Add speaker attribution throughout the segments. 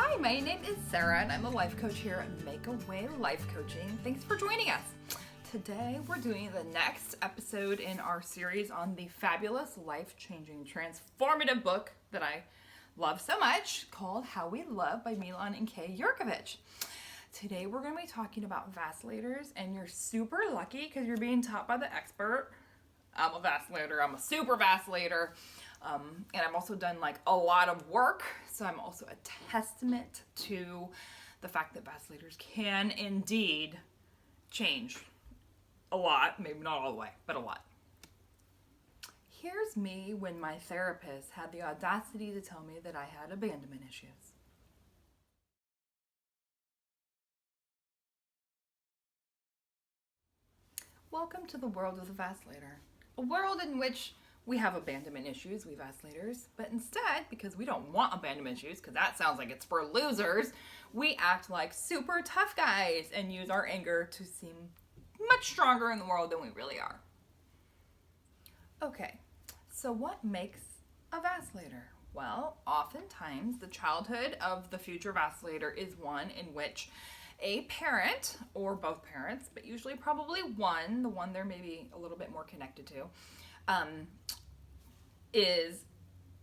Speaker 1: Hi, my name is Sarah and I'm a life coach here at Make a Way Life Coaching. Thanks for joining us. Today we're doing the next episode in our series on the fabulous, life-changing, transformative book that I love so much called How We Love by Milan and Kay Yurkovich. Today we're going to be talking about vacillators, and you're super lucky because you're being taught by the expert. I'm a vacillator. I'm a super vacillator. And I've also done like a lot of work. So I'm also a testament to the fact that vacillators can indeed change a lot. Maybe not all the way, but a lot. Here's me when my therapist had the audacity to tell me that I had abandonment issues. Welcome to the world of the vacillator. A world in which we have abandonment issues, we vacillators, but instead, because we don't want abandonment issues, because that sounds like it's for losers, we act like super tough guys and use our anger to seem much stronger in the world than we really are. Okay, so what makes a vacillator? Well, oftentimes the childhood of the future vacillator is one in which a parent, or both parents, but usually probably one, the one they're maybe a little bit more connected to,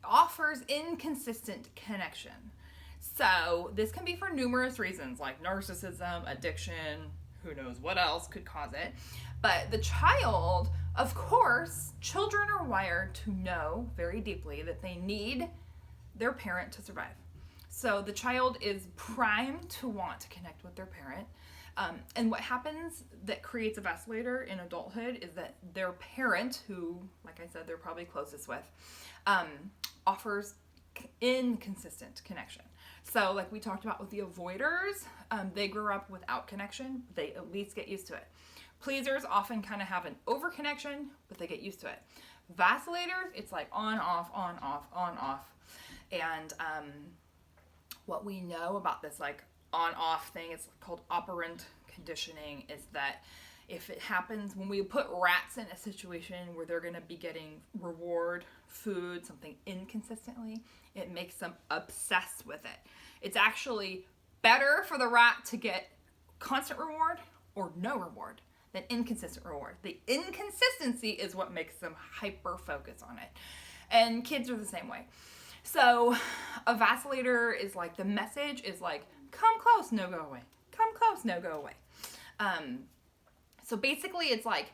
Speaker 1: offers inconsistent connection. So this can be for numerous reasons, like narcissism, addiction, who knows what else could cause it. But the child, of course, children are wired to know very deeply that they need their parent to survive. So the child is primed to want to connect with their parent. And what happens that creates a vacillator in adulthood is that their parent, who, like I said, they're probably closest with, offers inconsistent connection. So like we talked about with the avoiders, they grew up without connection. They at least get used to it. Pleasers often kind of have an over connection, but they get used to it. Vacillators, it's like on, off, on, off, on, off. And what we know about this like on-off thing, it's called operant conditioning, is that if it happens when we put rats in a situation where they're going to be getting reward, food, something inconsistently, it makes them obsessed with it. It's actually better for the rat to get constant reward or no reward than inconsistent reward. The inconsistency is what makes them hyper-focus on it. And kids are the same way. So a vacillator is like, the message is like, come close, no go away. Come close, no go away. So basically it's like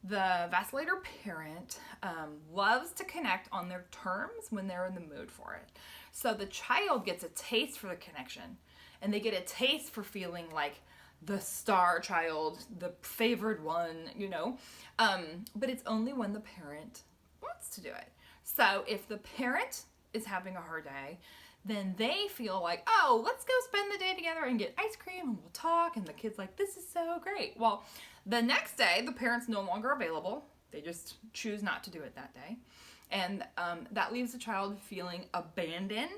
Speaker 1: the vacillator parent loves to connect on their terms when they're in the mood for it. So the child gets a taste for the connection, and they get a taste for feeling like the star child, the favored one, you know. But it's only when the parent wants to do it. So if the parent is having a hard day, then they feel like, oh, let's go spend the day together and get ice cream and we'll talk. And the kid's like, this is so great. Well, the next day, the parent's no longer available. They just choose not to do it that day. And that leaves the child feeling abandoned.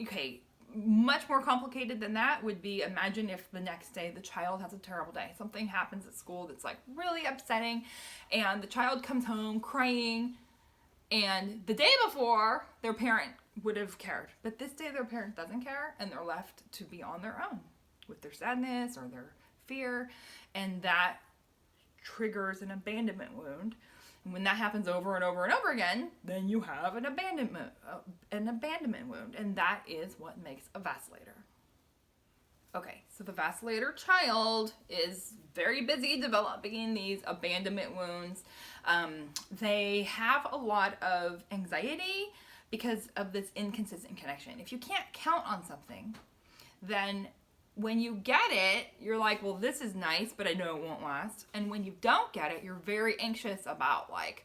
Speaker 1: Okay, much more complicated than that would be, imagine if the next day the child has a terrible day. Something happens at school that's like really upsetting, and the child comes home crying, and the day before, their parent would have cared. But this day, their parent doesn't care, and they're left to be on their own with their sadness or their fear, and that triggers an abandonment wound. And when that happens over and over and over again, then you have an abandonment wound, and that is what makes a vacillator. Okay, so the vacillator child is very busy developing these abandonment wounds. They have a lot of anxiety because of this inconsistent connection. If you can't count on something, then when you get it, you're like, well, this is nice, but I know it won't last. And when you don't get it, you're very anxious about like,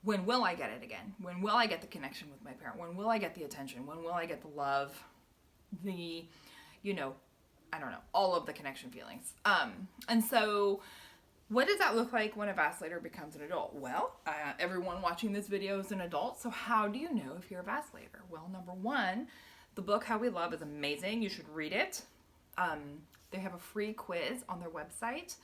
Speaker 1: when will I get it again? When will I get the connection with my parent? When will I get the attention? When will I get the love? The, I don't know, all of the connection feelings. And so what does that look like when a vacillator becomes an adult? Well, everyone watching this video is an adult, so how do you know if you're a vacillator? Well, number one, the book How We Love is amazing. You should read it. They have a free quiz on their website,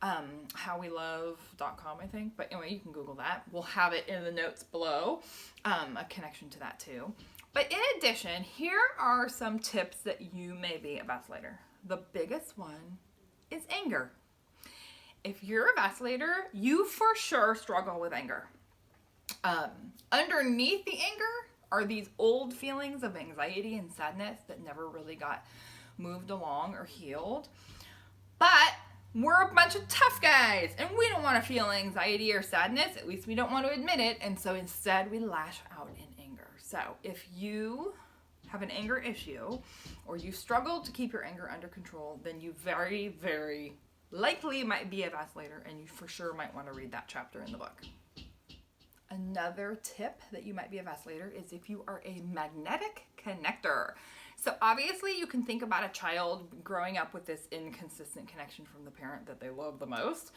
Speaker 1: howwelove.com, I think. But anyway, you can Google that. We'll have it in the notes below, a connection to that too. But in addition, here are some tips that you may be a vacillator. The biggest one is anger. If you're a vacillator, you for sure struggle with anger. Underneath the anger are these old feelings of anxiety and sadness that never really got moved along or healed. But we're a bunch of tough guys and we don't want to feel anxiety or sadness. At least we don't want to admit it. And so instead we lash out in anger. So if you have an anger issue or you struggle to keep your anger under control, then you very, very likely might be a vacillator, and you for sure might want to read that chapter in the book. Another tip that you might be a vacillator is if you are a magnetic connector. So obviously you can think about a child growing up with this inconsistent connection from the parent that they love the most.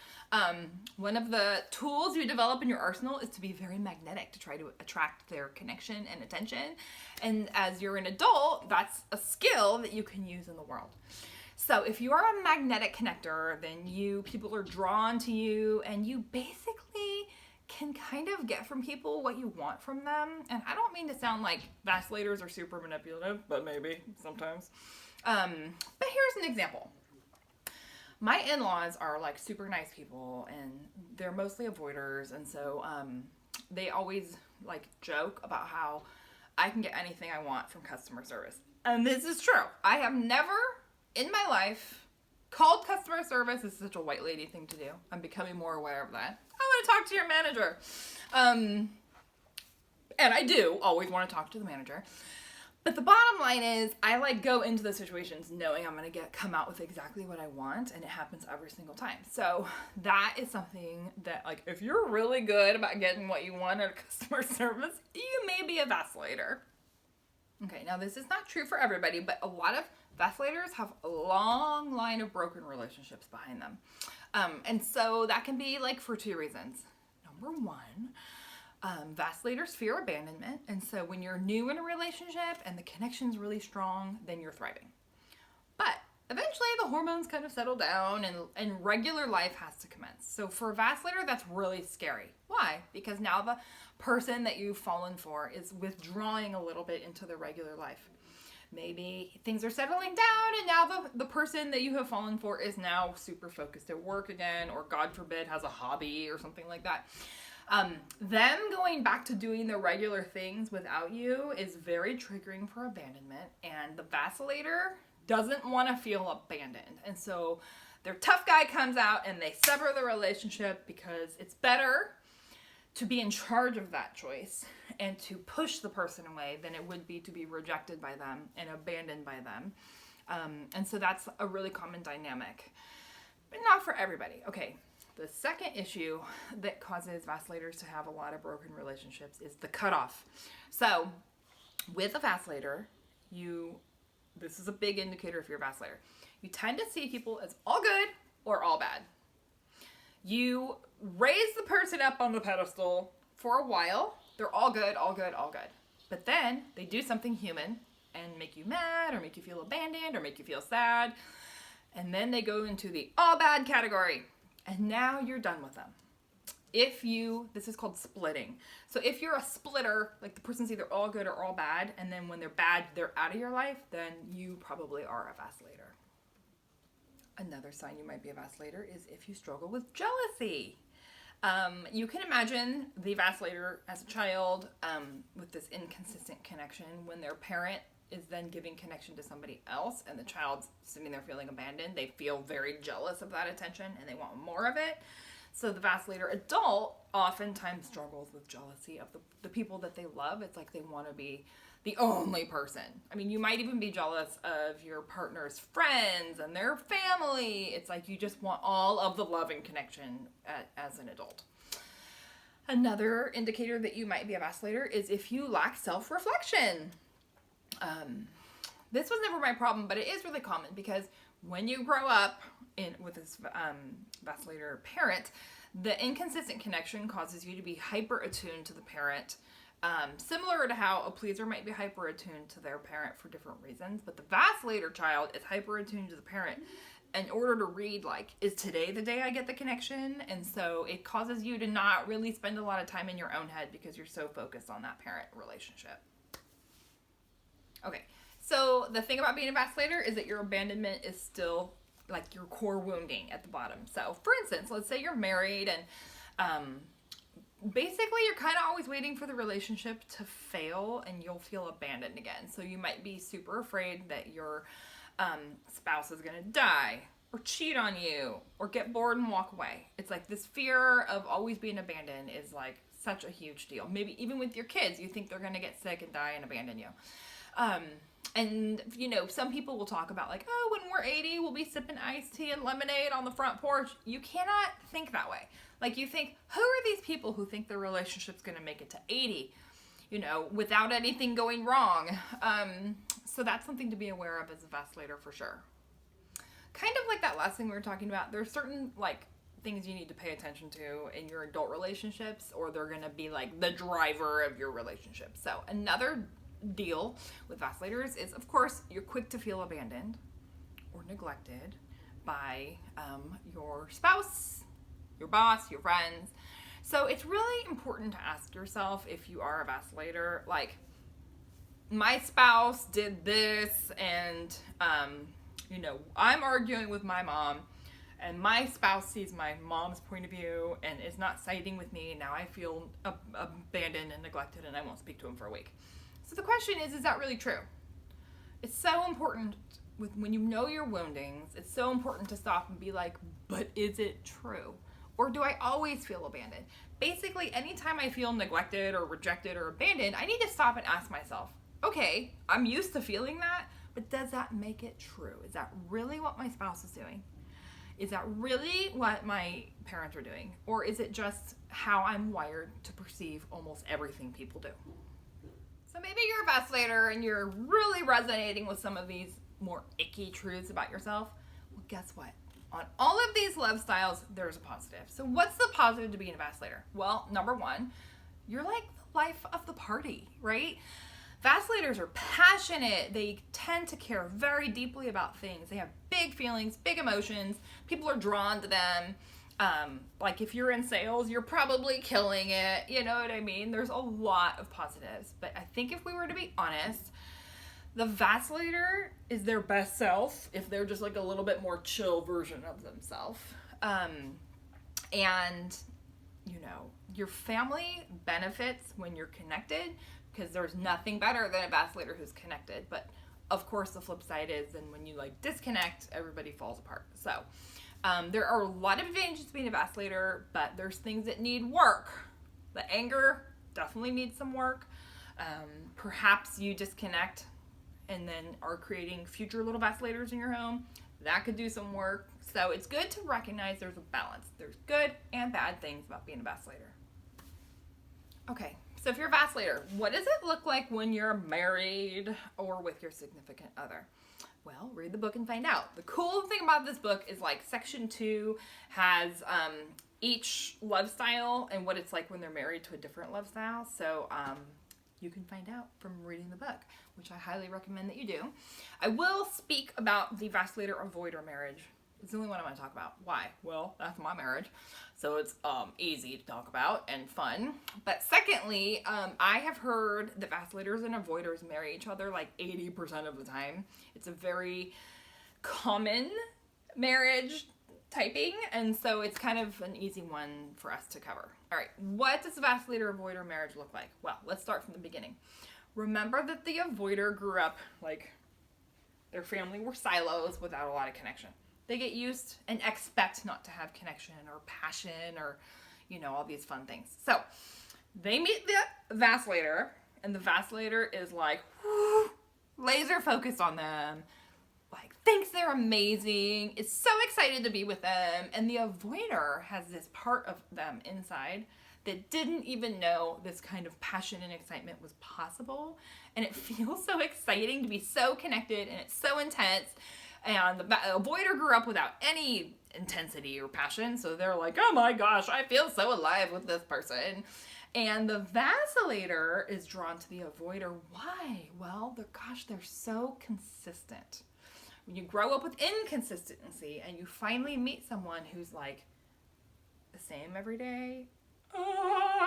Speaker 1: One of the tools you develop in your arsenal is to be very magnetic, to try to attract their connection and attention. And as you're an adult, that's a skill that you can use in the world. So if you are a magnetic connector, then people are drawn to you, and you basically can kind of get from people what you want from them. And I don't mean to sound like vacillators are super manipulative, but maybe sometimes. But here's an example. My in-laws are like super nice people, and they're mostly avoiders. And so they always like joke about how I can get anything I want from customer service. And this is true. I have never in my life called customer service. Is such a white lady thing to do. I'm becoming more aware of that. I want to talk to your manager. And I do always want to talk to the manager. But the bottom line is I like go into the situations knowing I'm going to come out with exactly what I want, and it happens every single time. So that is something that, like, if you're really good about getting what you want out of customer service, you may be a vacillator. Okay, now this is not true for everybody, but a lot of vacillators have a long line of broken relationships behind them. And so that can be like for two reasons. Number one, vacillators fear abandonment. And so when you're new in a relationship and the connection's really strong, then you're thriving. But eventually the hormones kind of settle down and regular life has to commence. So for a vacillator, that's really scary. Why? Because now the person that you've fallen for is withdrawing a little bit into the regular life. Maybe things are settling down and now the person that you have fallen for is now super focused at work again, or God forbid has a hobby or something like that. Them going back to doing the regular things without you is very triggering for abandonment, and the vacillator doesn't want to feel abandoned. And so their tough guy comes out and they sever the relationship because it's better to be in charge of that choice and to push the person away than it would be to be rejected by them and abandoned by them. And so that's a really common dynamic, but not for everybody. Okay, the second issue that causes vacillators to have a lot of broken relationships is the cutoff. So with a vacillator, this is a big indicator if you're a vacillator. You tend to see people as all good or all bad. You raise the person up on the pedestal for a while. They're all good, all good, all good. But then they do something human and make you mad or make you feel abandoned or make you feel sad. And then they go into the all bad category. And now you're done with them. This is called splitting. So if you're a splitter, like the person's either all good or all bad, and then when they're bad, they're out of your life, then you probably are a vacillator. Another sign you might be a vacillator is if you struggle with jealousy. You can imagine the vacillator as a child with this inconsistent connection when their parent is then giving connection to somebody else and the child's sitting there feeling abandoned. They feel very jealous of that attention and they want more of it. So the vacillator adult oftentimes struggles with jealousy of the people that they love. It's like they want to be the only person. I mean, you might even be jealous of your partner's friends and their family. It's like you just want all of the love and connection as an adult. Another indicator that you might be a vacillator is if you lack self-reflection. This was never my problem, but it is really common because when you grow up with this vacillator parent, the inconsistent connection causes you to be hyper attuned to the parent. Similar to how a pleaser might be hyper attuned to their parent for different reasons, but the vacillator child is hyper attuned to the parent in order to read, like, is today the day I get the connection? And so it causes you to not really spend a lot of time in your own head because you're so focused on that parent relationship. Okay, so the thing about being a vacillator is that your abandonment is still like your core wounding at the bottom. So, for instance, let's say you're married and basically you're kind of always waiting for the relationship to fail and you'll feel abandoned again. So, you might be super afraid that your spouse is going to die or cheat on you or get bored and walk away. It's like this fear of always being abandoned is like such a huge deal. Maybe even with your kids, you think they're going to get sick and die and abandon you. And, you know, some people will talk about like, oh, when we're 80, we'll be sipping iced tea and lemonade on the front porch. You cannot think that way. Like, you think, who are these people who think their relationship's going to make it to 80, you know, without anything going wrong? So that's something to be aware of as a vacillator for sure. Kind of like that last thing we were talking about, there's certain, like, things you need to pay attention to in your adult relationships, or they're going to be, like, the driver of your relationship. So another deal with vacillator is, of course, you're quick to feel abandoned or neglected by your spouse, your boss, your friends. So it's really important to ask yourself, if you are a vacillator, like, my spouse did this and you know, I'm arguing with my mom and my spouse sees my mom's point of view and is not siding with me. Now I feel abandoned and neglected and I won't speak to him for a week. So the question is that really true? It's so important when you know your woundings, it's so important to stop and be like, but is it true? Or do I always feel abandoned? Basically, anytime I feel neglected or rejected or abandoned, I need to stop and ask myself, okay, I'm used to feeling that, but does that make it true? Is that really what my spouse is doing? Is that really what my parents are doing? Or is it just how I'm wired to perceive almost everything people do? So maybe you're a vacillator and you're really resonating with some of these more icky truths about yourself. Well, guess what? On all of these love styles, there's a positive. So what's the positive to being a vacillator? Well, number one, you're like the life of the party, right? Vacillators are passionate. They tend to care very deeply about things. They have big feelings, big emotions. People are drawn to them. Like if you're in sales, you're probably killing it. You know what I mean? There's a lot of positives. But I think if we were to be honest, the vacillator is their best self if they're just like a little bit more chill version of themselves. And, you know, your family benefits when you're connected because there's nothing better than a vacillator who's connected. But of course, the flip side is then when you like disconnect, everybody falls apart. So there are a lot of advantages to being a vacillator, but there's things that need work. The anger definitely needs some work. Perhaps you disconnect and then are creating future little vacillators in your home. That could do some work. So it's good to recognize there's a balance. There's good and bad things about being a vacillator. Okay, so if you're a vacillator, what does it look like when you're married or with your significant other? Well, read the book and find out. The cool thing about this book is like section 2 has each love style and what it's like when they're married to a different love style. So you can find out from reading the book, which I highly recommend that you do. I will speak about the vacillator avoider marriage. It's the only one I want to talk about. Why? Well, that's my marriage. So it's easy to talk about and fun. But secondly, I have heard that vacillators and avoiders marry each other like 80% of the time. It's a very common marriage typing, and so it's kind of an easy one for us to cover. All right, what does a vacillator avoider marriage look like? Well, let's start from the beginning. Remember that the avoider grew up like their family were silos without a lot of connection. They get used and expect not to have connection or passion or, you know, all these fun things. So they meet the vacillator, and the vacillator is like, whoo, laser focused on them, like thinks they're amazing, is so excited to be with them. And the avoider has this part of them inside that didn't even know this kind of passion and excitement was possible. And it feels so exciting to be so connected, and it's so intense. And the avoider grew up without any intensity or passion, so they're like, oh my gosh, I feel so alive with this person. And the vacillator is drawn to the avoider. Why? Well, they're so consistent. When you grow up with inconsistency and you finally meet someone who's like the same every day,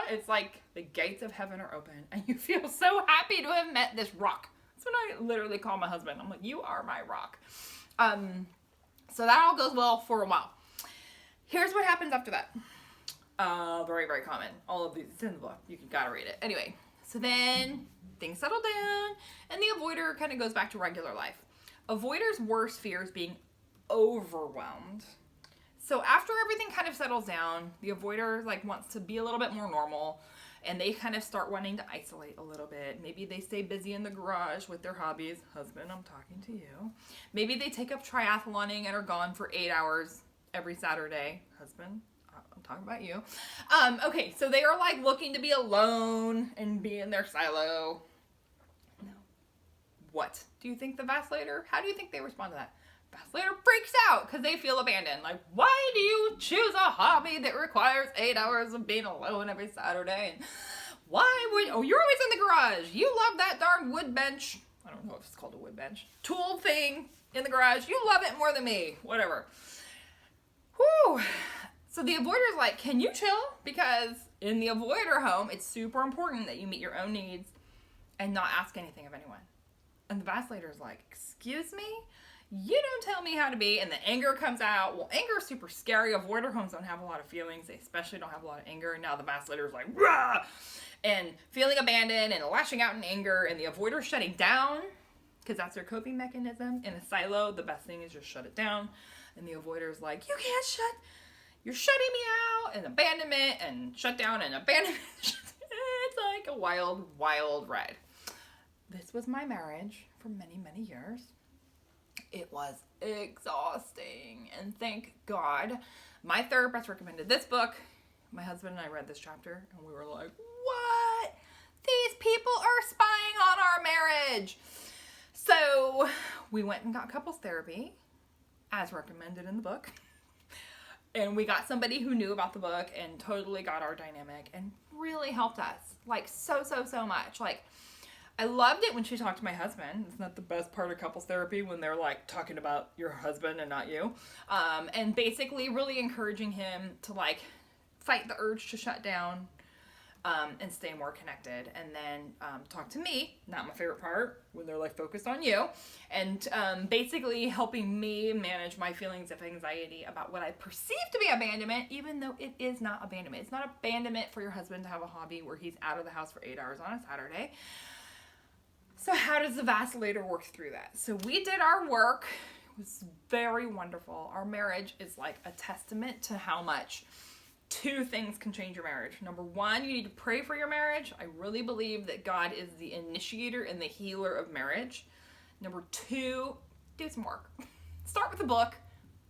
Speaker 1: it's like the gates of heaven are open and you feel so happy to have met this rock. That's what I literally call my husband. I'm like, you are my rock. So that all goes well for a while. Here's what happens after that. Very, very common. All of these, it's in the book. You gotta read it. Anyway, so then things settle down and the avoider kind of goes back to regular life. Avoider's worst fear is being overwhelmed. So after everything kind of settles down, the avoider like wants to be a little bit more normal, and they kind of start wanting to isolate a little bit. Maybe they stay busy in the garage with their hobbies. Husband, I'm talking to you. Maybe they take up triathloning and are gone for 8 hours every Saturday. Husband, I'm talking about you. Okay, so they are like looking to be alone and be in their silo. No. What do you think the Vacillator, how do you think they respond to that? Vacillator freaks out because they feel abandoned. Like, why do you choose a hobby that requires 8 hours of being alone every Saturday? And why would, oh, you're always in the garage. You love that darn wood bench. I don't know if it's called a wood bench. Tool thing in the garage. You love it more than me. Whatever. Whew. So the avoider's like, can you chill? Because in the avoider home, it's super important that you meet your own needs and not ask anything of anyone. And the Vacillator's like, excuse me? You don't tell me how to be, and the anger comes out. Well, anger is super scary. Avoider homes don't have a lot of feelings. They especially don't have a lot of anger. And now the Vacillator is like, rah! And feeling abandoned and lashing out in anger, and the avoider shutting down, because that's their coping mechanism. In a silo, the best thing is just shut it down. And the avoider is like, you're shutting me out, and abandonment, and shut down, and abandonment. It's like a wild, wild ride. This was my marriage for many, many years. It was exhausting, and thank God my therapist recommended this book. My husband and I read this chapter, and we were like, what? These people are spying on our marriage. So we went and got couples therapy, as recommended in the book. And we got somebody who knew about the book and totally got our dynamic and really helped us. Like, so much. Like, I loved it when she talked to my husband. It's not the best part of couples therapy when they're like talking about your husband and not you. And basically really encouraging him to like fight the urge to shut down and stay more connected. And then talk to me, not my favorite part, when they're like focused on you. And basically helping me manage my feelings of anxiety about what I perceive to be abandonment, even though it is not abandonment. It's not abandonment for your husband to have a hobby where he's out of the house for 8 hours on a Saturday. So how does the Vacillator work through that? So we did our work. It was very wonderful. Our marriage is like a testament to how much 2 things can change your marriage. Number 1, you need to pray for your marriage. I really believe that God is the initiator and the healer of marriage. Number 2, do some work. Start with a book.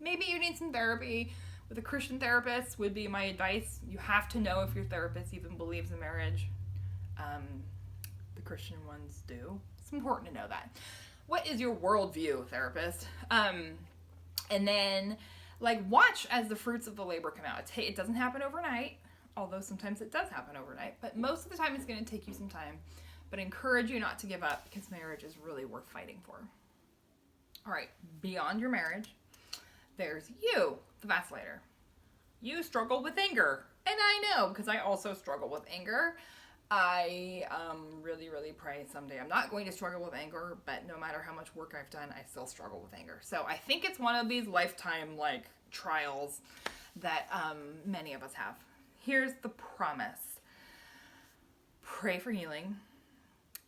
Speaker 1: Maybe you need some therapy. With a Christian therapist would be my advice. You have to know if your therapist even believes in marriage. The Christian ones do. It's important to know that. What is your worldview, therapist? And then, like, watch as the fruits of the labor come out. It doesn't happen overnight, although sometimes it does happen overnight. But most of the time, it's going to take you some time. But I encourage you not to give up because marriage is really worth fighting for. All right, beyond your marriage, there's you, the Vacillator. You struggle with anger. And I know, because I also struggle with anger. I really, really pray someday I'm not going to struggle with anger, but no matter how much work I've done, I still struggle with anger. So I think it's one of these lifetime, like, trials that many of us have. Here's the promise. Pray for healing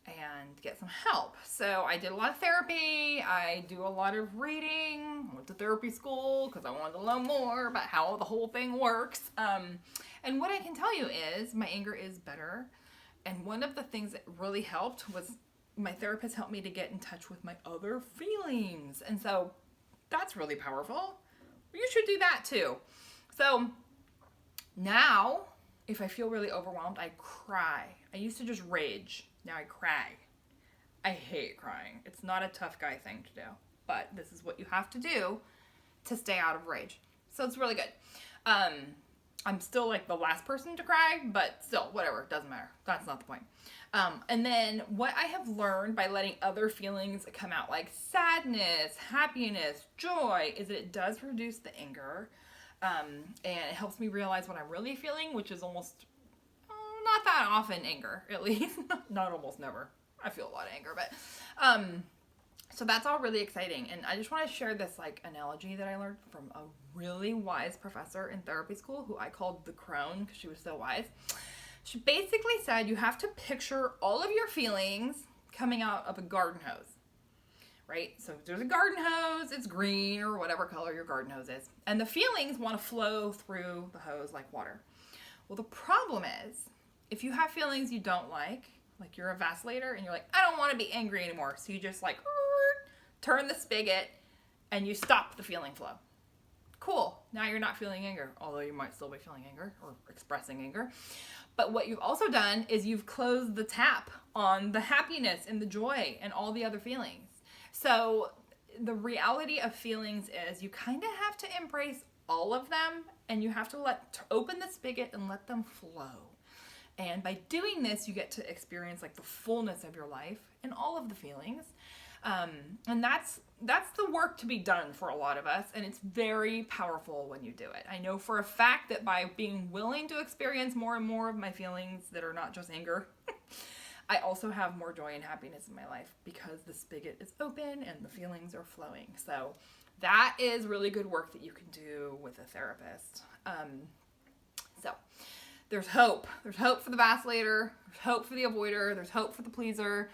Speaker 1: and get some help. So I did a lot of therapy. I do a lot of reading. I went to therapy school because I wanted to learn more about how the whole thing works. And what I can tell you is my anger is better. And one of the things that really helped was my therapist helped me to get in touch with my other feelings. And so that's really powerful. You should do that too. So now, if I feel really overwhelmed, I cry. I used to just rage. Now I cry. I hate crying. It's not a tough guy thing to do, but this is what you have to do to stay out of rage. So it's really good. I'm still like the last person to cry, but still, whatever, it doesn't matter. That's not the point. And then what I have learned by letting other feelings come out, like sadness, happiness, joy, is that it does reduce the anger. And it helps me realize what I'm really feeling, which is almost not that often anger, at least. Not almost never. I feel a lot of anger, but so that's all really exciting. And I just want to share this like analogy that I learned from a really wise professor in therapy school who I called the crone because she was so wise. She basically said you have to picture all of your feelings coming out of a garden hose, right? So there's a garden hose, it's green or whatever color your garden hose is. And the feelings want to flow through the hose like water. Well, the problem is if you have feelings you don't like you're a vacillator and you're like, I don't want to be angry anymore. So you just like turn the spigot and you stop the feeling flow. Cool. Now you're not feeling anger, although you might still be feeling anger or expressing anger. But what you've also done is you've closed the tap on the happiness and the joy and all the other feelings. So the reality of feelings is you kind of have to embrace all of them and you have to open the spigot and let them flow. And by doing this, you get to experience like the fullness of your life and all of the feelings. And that's the work to be done for a lot of us, and it's very powerful when you do it. I know for a fact that by being willing to experience more and more of my feelings that are not just anger, I also have more joy and happiness in my life because the spigot is open and the feelings are flowing. So that is really good work that you can do with a therapist. So there's hope. There's hope for the vacillator. There's hope for the avoider. There's hope for the pleaser.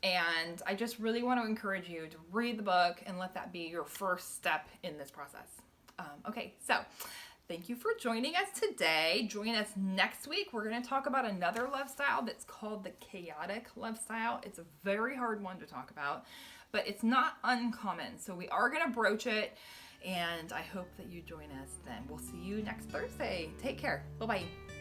Speaker 1: And I just really want to encourage you to read the book and let that be your first step in this process. Okay, so thank you for joining us today. Join us next week. We're going to talk about another love style that's called the chaotic love style. It's a very hard one to talk about, but it's not uncommon. So we are going to broach it, and I hope that you join us then. We'll see you next Thursday. Take care. Bye-bye.